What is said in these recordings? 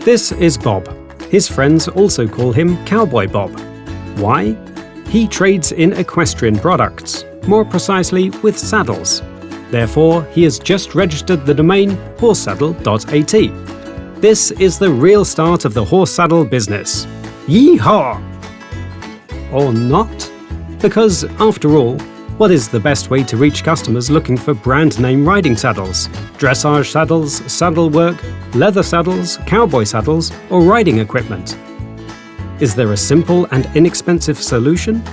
This is Bob. His friends also call him Cowboy Bob. Why? He trades in equestrian products, more precisely with saddles. Therefore, he has just registered the domain horsesaddle.at. This is the real start of the horse saddle business. Yee-haw! Or not? Because, after all, what is the best way to reach customers looking for brand-name riding saddles? Dressage saddles, saddle work, leather saddles, cowboy saddles, or riding equipment? Is there a simple and inexpensive solution?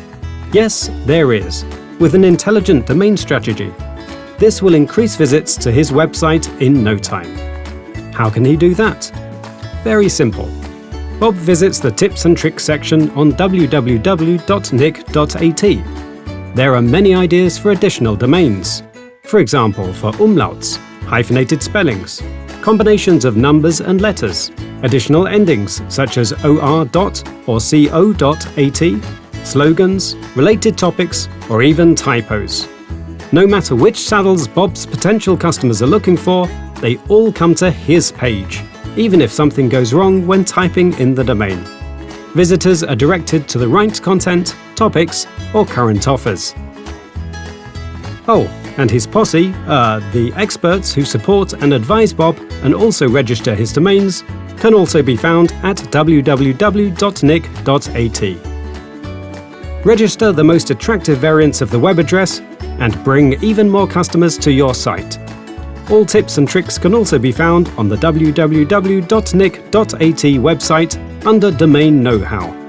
Yes, there is, with an intelligent domain strategy. This will increase visits to his website in no time. How can he do that? Very simple. Bob visits the Tips and Tricks section on www.nick.at. There are many ideas for additional domains. For example, for umlauts, hyphenated spellings, combinations of numbers and letters, additional endings such as or or co.at, slogans, related topics, or even typos. No matter which saddles Bob's potential customers are looking for, they all come to his page, even if something goes wrong when typing in the domain. Visitors are directed to the right content, topics, or current offers. Oh, and his posse, the experts who support and advise Bob and also register his domains, can also be found at www.nick.at. Register the most attractive variants of the web address and bring even more customers to your site. All tips and tricks can also be found on the www.nick.at website under Domain Know-How.